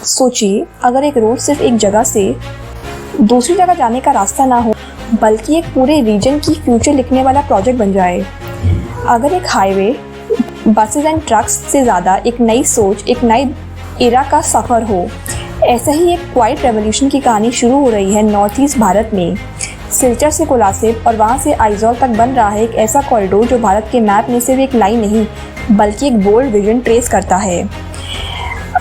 सोचिए, अगर एक रोड सिर्फ एक जगह से दूसरी जगह जाने का रास्ता ना हो, बल्कि एक पूरे रीजन की फ्यूचर लिखने वाला प्रोजेक्ट बन जाए। अगर एक हाईवे बसेस एंड ट्रक्स से ज़्यादा एक नई सोच, एक नई एरा का सफ़र हो। ऐसा ही एक क्वाइट रेवोल्यूशन की कहानी शुरू हो रही है नॉर्थ ईस्ट भारत में। सिलचर से कोलासिब और वहाँ से आइजॉल तक बन रहा है एक ऐसा कॉरिडोर जो भारत के मैप में सिर्फ एक लाइन नहीं, बल्कि एक बोल्ड विजन ट्रेस करता है।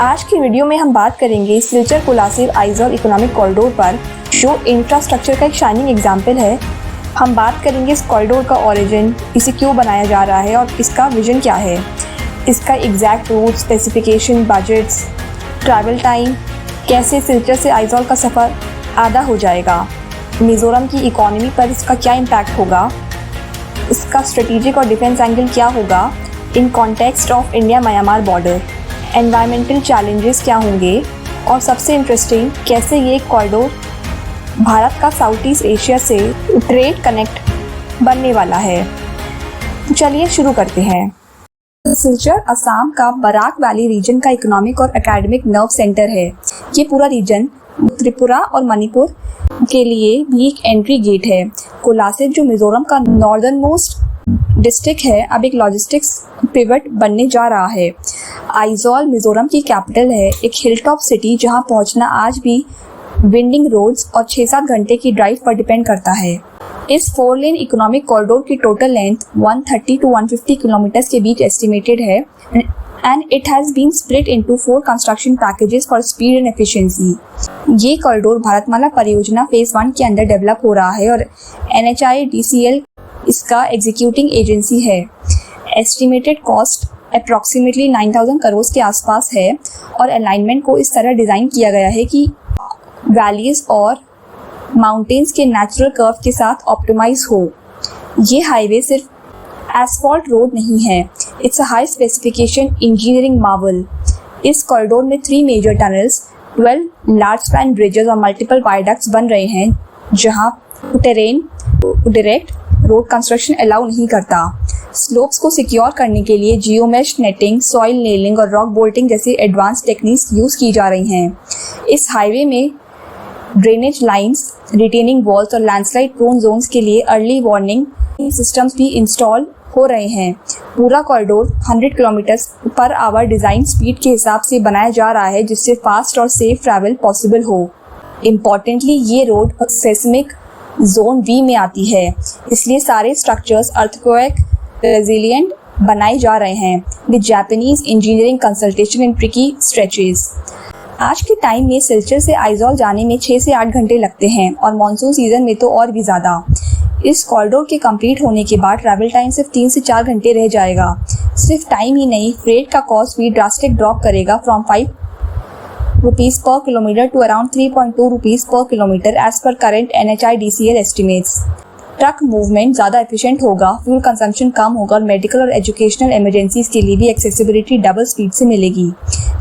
आज की वीडियो में हम बात करेंगे सिलचर कोलासिब आइजॉल इकोनॉमिक कॉरिडोर पर, जो इंफ्रास्ट्रक्चर का एक शाइनिंग एग्जाम्पल है। हम बात करेंगे इस कॉरिडोर का ओरिजिन, इसे क्यों बनाया जा रहा है और इसका विजन क्या है, इसका exact route, specification, budgets, travel time, कैसे सिलचर से आइजॉल का सफ़र आधा हो जाएगा, मिज़ोरम की इकोनॉमी पर इसका क्या इम्पैक्ट होगा, इसका स्ट्रेटेजिक और डिफेंस एंगल क्या होगा in context of India Myanmar border, environmental challenges क्या होंगे, और सबसे इंटरेस्टिंग कैसे ये कॉरिडोर भारत का साउथ ईस्ट एशिया से ट्रेड कनेक्ट बनने वाला है। तो चलिए शुरू करते हैं। सिलचर असम का बराक वैली रीजन का इकोनॉमिक और एकेडमिक नर्व सेंटर है। ये पूरा रीजन त्रिपुरा और मणिपुर के लिए भी एक एंट्री गेट है। कोलासिब जो मिजोरम का नॉर्दर्न मोस्ट डिस्ट्रिक्ट है, अब एक लॉजिस्टिक्स पिवट बनने जा रहा है। आइजॉल मिजोरम की कैपिटल है, एक हिल टॉप सिटी जहां पहुंचना आज भी विंडिंग रोड्स और 6-7 घंटे की ड्राइव पर डिपेंड करता है। इस 4 लेन इकोनॉमिक कॉरिडोर की टोटल लेंथ 130 to 150 किलोमीटर के बीच एस्टिमेटेड है and it has been split into 4 construction packages for speed and efficiency. ये कॉरिडोर भारतमाला परियोजना फेज 1 के अंदर डेवलप हो रहा है और NHIDCL इसका एग्जीक्यूटिंग एजेंसी है। एस्टिमेटेड कॉस्ट अप्रॉक्सीमेटली 9,000 करोड़ के आसपास है और अलाइनमेंट को इस तरह डिज़ाइन किया गया है कि वैलीज और माउंटेन्स के नेचुरल कर्व के साथ ऑप्टिमाइज हो। ये हाईवे सिर्फ एसफॉल्ट रोड नहीं है, it's a high specification engineering marvel. इस कॉरिडोर में 3 major tunnels, 12 large span bridges और मल्टीपल वायडक्ट्स बन रहे हैं, जहां terrain direct road construction allow नहीं करता। स्लोप्स को सिक्योर करने के लिए जियोमेश नेटिंग, सॉइल नेलिंग और रॉक बोल्टिंग जैसी एडवांस टेक्निक्स यूज़ की जा रही हैं। इस हाईवे में ड्रेनेज लाइंस, रिटेनिंग वॉल्स और लैंडस्लाइड प्रोन जोन्स के लिए अर्ली वार्निंग सिस्टम्स भी इंस्टॉल हो रहे हैं। पूरा corridor 100 kilometre per hour design speed के हिसाब से बनाया जा रहा है, जिससे फास्ट और सेफ ट्रैवल पॉसिबल हो। इम्पॉर्टेंटली ये रोड सेस्मिक जोन बी में आती है, इसलिए सारे स्ट्रक्चर्स अर्थक्वेक रेजिलिएंट बनाए जा रहे हैं with Japanese engineering consultation and tricky stretches. आज के टाइम में सिलचर से आइजॉल जाने में 6 से 8 घंटे लगते हैं और मानसून सीजन में तो और भी ज़्यादा। इस कॉरिडोर के कंप्लीट होने के बाद ट्रैवल टाइम सिर्फ 3 से 4 घंटे रह जाएगा। सिर्फ टाइम ही नहीं, फ्रेट का कॉस्ट भी ड्रास्टिक ड्रॉप करेगा from 5 rupees per kilometre to around 3.2 rupees per kilometre as per current NHIDCL estimates. Truck movement ज़्यादा एफिशिएंट होगा, फ्यूल कंजम्पशन कम होगा और मेडिकल और एजुकेशनल इमरजेंसीज के लिए भी एक्सेसिबिलिटी डबल स्पीड से मिलेगी।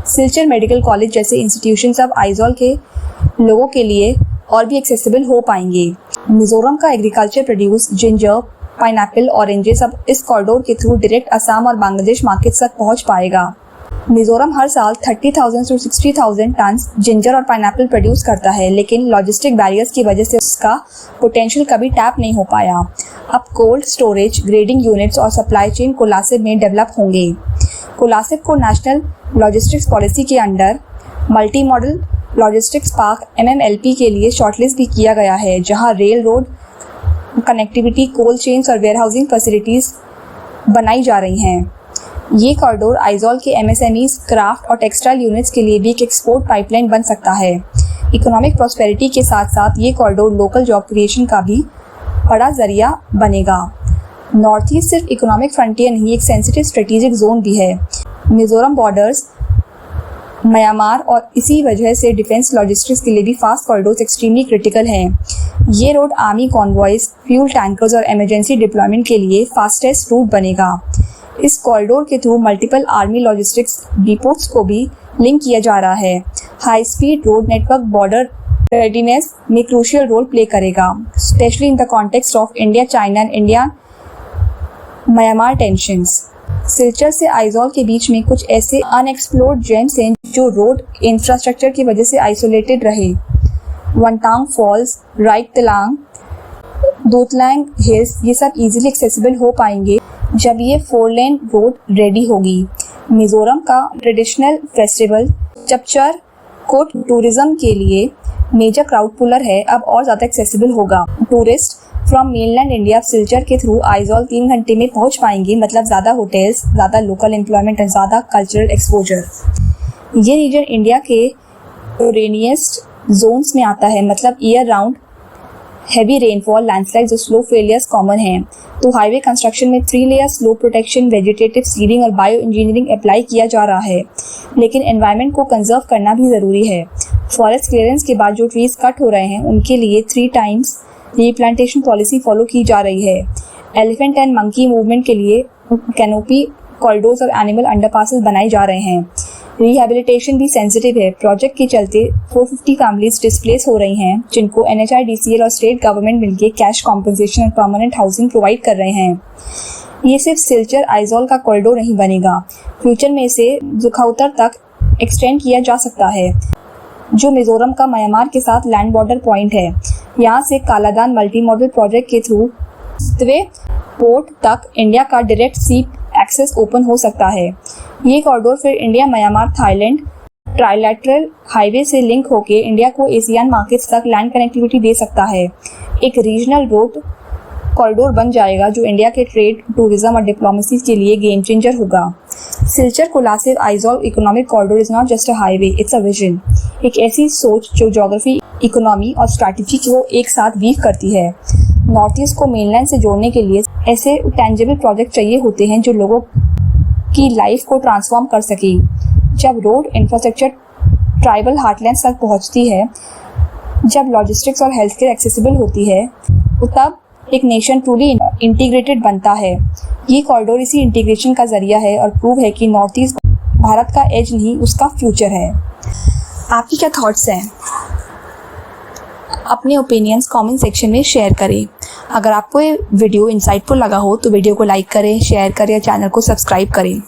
सिलचर मेडिकल कॉलेज जैसे इंस्टीट्यूशंस अब आइजॉल के लोगों के लिए और भी एक्सेसिबल हो पाएंगे। मिजोरम का agriculture produce ginger, pineapple, oranges अब इस कॉरिडोर के थ्रू डायरेक्ट असम और बांग्लादेश मार्केट्स तक पहुंच पाएगा। मिजोरम हर साल 30,000 से 60,000 टन जिंजर और पाइनएप्पल प्रोड्यूस करता है, लेकिन लॉजिस्टिक बैरियर्स की वजह से उसका पोटेंशियल कभी टैप नहीं हो पाया। अब कोल्ड स्टोरेज, ग्रेडिंग यूनिट्स और सप्लाई चेन कोलासिब में डेवलप होंगे। कोलासिब को नेशनल लॉजिस्टिक्स पॉलिसी के under multi modal logistics park MMLP के लिए शॉर्टलिस्ट भी किया गया है, जहां rail road connectivity, cold chains और वेयरहाउसिंग फैसिलिटीज बनाई जा रही हैं। ये कॉरिडोर आइजॉल के MSMEs, क्राफ्ट और टेक्सटाइल यूनिट्स के लिए भी एक एक्सपोर्ट पाइपलाइन बन सकता है। इकोनॉमिक प्रॉस्पेरिटी के साथ साथ ये कॉरिडोर लोकल जॉब क्रिएशन का भी बड़ा जरिया बनेगा। नॉर्थ ईस्ट सिर्फ इकोनॉमिक फ्रंटियर नहीं, एक सेंसिटिव स्ट्रेटेजिक जोन भी है। मिजोरम बॉर्डर्स म्यांमार और इसी वजह से डिफेंस लॉजिस्टिक्स के लिए भी फास्ट कॉरिडोर्स एक्सट्रीमली क्रिटिकल हैं। ये road army convoys, fuel tankers और इमरजेंसी डिप्लॉयमेंट के लिए फास्टेस्ट रूट बनेगा। इस कॉरिडोर के थ्रू मल्टीपल आर्मी लॉजिस्टिक्स डिपोट्स को भी लिंक किया जा रहा है। High speed road network border readiness में क्रूशियल रोल प्ले करेगा, specially in the context of India China and India Myanmar tensions. Silchar से आइजॉल के बीच में कुछ ऐसे अनएक्सप्लोर्ड जेम्स हैं जो रोड इंफ्रास्ट्रक्चर की वजह से आइसोलेटेड रहे। वनटांग फॉल्स, राइट तलांग, दोतलांग हिल्स, ये सब इजीली एक्सेसिबल हो पाएंगे जब ये 4 लेन रोड रेडी होगी। मिजोरम का ट्रेडिशनल फेस्टिवल चपचर को टूरिज्म के लिए मेजर क्राउड पुलर है, अब और ज़्यादा एक्सेसिबल होगा। Tourist from mainland India Silchar के थ्रू आइजॉल 3 घंटे में पहुंच पाएंगे, मतलब ज़्यादा होटल्स, ज़्यादा लोकल एम्प्लॉयमेंट और ज़्यादा कल्चरल एक्सपोजर। ये रीजन इंडिया के रेनिएस्ट जोन्स में आता है, मतलब year round heavy rainfall, landslides और स्लो फेलियर्स कॉमन हैं। तो हाईवे कंस्ट्रक्शन में 3 layer slow protection, vegetative seeding और बायो इंजीनियरिंग अप्लाई किया जा रहा है, लेकिन एनवायरनमेंट को कंजर्व करना भी ज़रूरी है। फॉरेस्ट क्लियरेंस के बाद जो ट्रीज कट हो रहे हैं उनके लिए 3 टाइम्स रीप्लांटेशन पॉलिसी फॉलो की जा रही है। एलिफेंट एंड मंकी मूवमेंट के लिए कैनोपी कॉरिडोर्स और एनिमल अंडरपासेस बनाए जा रहे हैं। रिहैबिलिटेशन भी सेंसिटिव है। प्रोजेक्ट के चलते 450 फैमिलीज डिस्प्लेस हो रही हैं, जिनको NHIDCL और स्टेट गवर्नमेंट मिलकर कैश कॉम्पनसेशन और परमानेंट हाउसिंग प्रोवाइड कर रहे हैं। ये सिर्फ सिलचर आइजॉल का कॉरिडोर नहीं बनेगा, फ्यूचर में इसे जुखाउतर तक एक्सटेंड किया जा सकता है, जो मिजोरम का म्यांमार के साथ लैंड बॉर्डर पॉइंट है। यहाँ से कालादान मल्टी मॉडल प्रोजेक्ट के थ्रू पोर्ट तक इंडिया का डायरेक्ट सी एक्सेस ओपन हो सकता है। ये कॉरिडोर फिर India, Myanmar, Thailand trilateral highway से लिंक होकर इंडिया को एशियन मार्केट्स तक लैंड कनेक्टिविटी दे सकता है। एक रीजनल रोड कॉरिडोर बन जाएगा जो इंडिया के ट्रेड, टूरिज्म और डिप्लोमेसी के लिए गेम चेंजर होगा। Silchar Kolasib Aizawl economic corridor is not just a highway, it's a vision. एक ऐसी सोच जो ज्योग्राफी, इकोनॉमी और स्ट्रैटेजी को एक साथ वीव करती है। नॉर्थ ईस्ट को मेनलैंड से जोड़ने के लिए ऐसे टेंजिबल प्रोजेक्ट चाहिए होते हैं जो लोगों की लाइफ को ट्रांसफॉर्म कर सके। जब रोड इंफ्रास्ट्रक्चर ट्राइबल हार्टलैंड्स तक पहुंचती है, जब लॉजिस्टिक्स और हेल्थ केयर एक्सेसिबल होती है, तब एक नेशन ट्रूली इंटीग्रेटेड बनता है। ये कॉरिडोर इसी इंटीग्रेशन का जरिया है और प्रूव है कि नॉर्थ ईस्ट भारत का एज नहीं, उसका फ्यूचर है। आपकी क्या थॉट्स हैं? अपने ओपिनियंस कमेंट सेक्शन में शेयर करें। अगर आपको ये वीडियो इंसाइटफुल लगा हो तो वीडियो को लाइक करें, शेयर करें और चैनल को सब्सक्राइब करें।